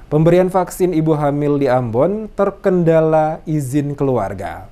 Pemberian vaksin ibu hamil di Ambon terkendala izin keluarga.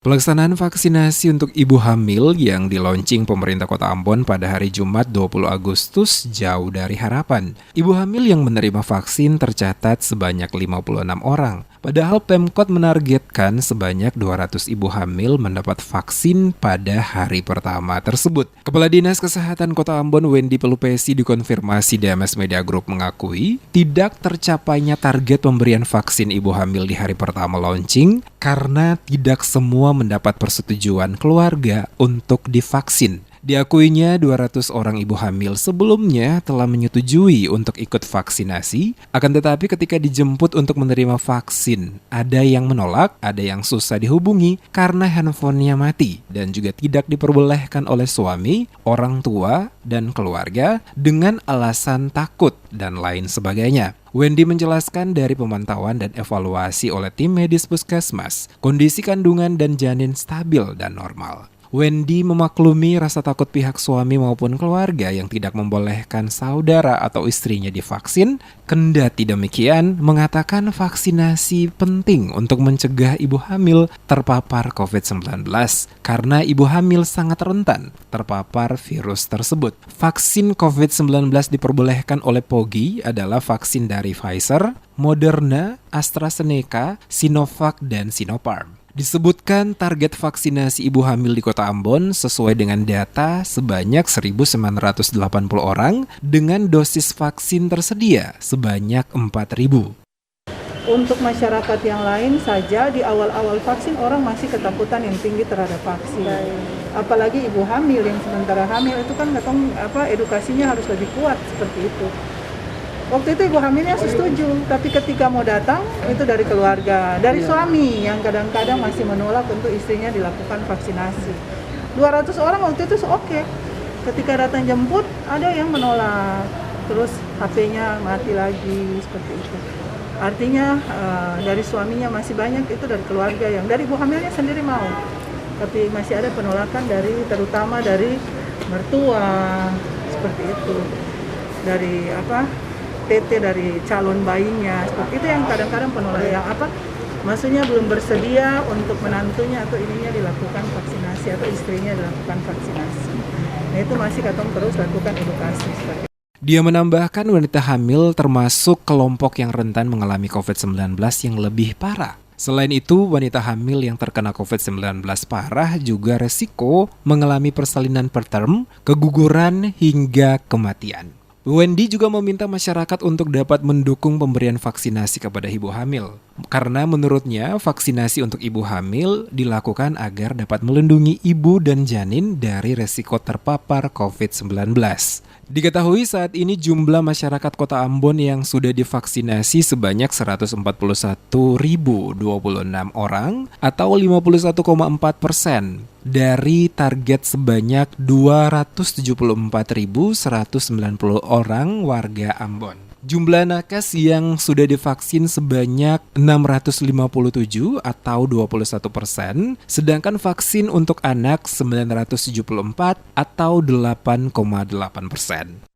Pelaksanaan vaksinasi untuk ibu hamil yang dilaunching pemerintah Kota Ambon pada hari Jumat 20 Agustus jauh dari harapan. Ibu hamil yang menerima vaksin tercatat sebanyak 56 orang. Padahal Pemkot menargetkan sebanyak 200 ibu hamil mendapat vaksin pada hari pertama tersebut. Kepala Dinas Kesehatan Kota Ambon Wendy Pelupesi dikonfirmasi DMS Media Group mengakui tidak tercapainya target pemberian vaksin ibu hamil di hari pertama launching karena tidak semua mendapat persetujuan keluarga untuk divaksin. Diakuinya 200 orang ibu hamil sebelumnya telah menyetujui untuk ikut vaksinasi, akan tetapi ketika dijemput untuk menerima vaksin, ada yang menolak, ada yang susah dihubungi karena handphonenya mati dan juga tidak diperbolehkan oleh suami, orang tua, dan keluarga dengan alasan takut dan lain sebagainya. Wendy menjelaskan dari pemantauan dan evaluasi oleh tim medis puskesmas, kondisi kandungan dan janin stabil dan normal. Wendy memaklumi rasa takut pihak suami maupun keluarga yang tidak membolehkan saudara atau istrinya divaksin. Kendati demikian, mengatakan vaksinasi penting untuk mencegah ibu hamil terpapar COVID-19 karena ibu hamil sangat rentan terpapar virus tersebut. Vaksin COVID-19 diperbolehkan oleh POGI adalah vaksin dari Pfizer, Moderna, AstraZeneca, Sinovac, dan Sinopharm. Disebutkan target vaksinasi ibu hamil di Kota Ambon sesuai dengan data sebanyak 1.980 orang dengan dosis vaksin tersedia sebanyak 4.000. Untuk masyarakat yang lain saja di awal-awal vaksin orang masih ketakutan yang tinggi terhadap vaksin. Apalagi ibu hamil yang sementara hamil itu kan edukasinya harus lebih kuat seperti itu. Waktu itu ibu hamilnya setuju, tapi ketika mau datang itu dari keluarga, dari suami yang kadang-kadang masih menolak untuk istrinya dilakukan vaksinasi. 200 orang waktu itu oke. Ketika datang jemput ada yang menolak, terus HP-nya mati lagi seperti itu. Artinya dari suaminya masih banyak, itu dari keluarga yang dari ibu hamilnya sendiri mau, tapi masih ada penolakan terutama dari mertua seperti itu, dari TT dari calon bayinya, seperti itu yang kadang-kadang penolak maksudnya belum bersedia untuk menantunya atau ininya dilakukan vaksinasi atau istrinya dilakukan vaksinasi. Nah itu masih katong terus lakukan edukasi seperti itu. Dia menambahkan wanita hamil termasuk kelompok yang rentan mengalami COVID-19 yang lebih parah. Selain itu, wanita hamil yang terkena COVID-19 parah juga resiko mengalami persalinan preterm, keguguran, hingga kematian. Wendy juga meminta masyarakat untuk dapat mendukung pemberian vaksinasi kepada ibu hamil. Karena menurutnya vaksinasi untuk ibu hamil dilakukan agar dapat melindungi ibu dan janin dari resiko terpapar COVID-19. Diketahui saat ini jumlah masyarakat Kota Ambon yang sudah divaksinasi sebanyak 141.026 orang atau 51,4% dari target sebanyak 274.190 orang warga Ambon. Jumlah nakes yang sudah divaksin sebanyak 657 atau 21%, sedangkan vaksin untuk anak 974 atau 8,8%.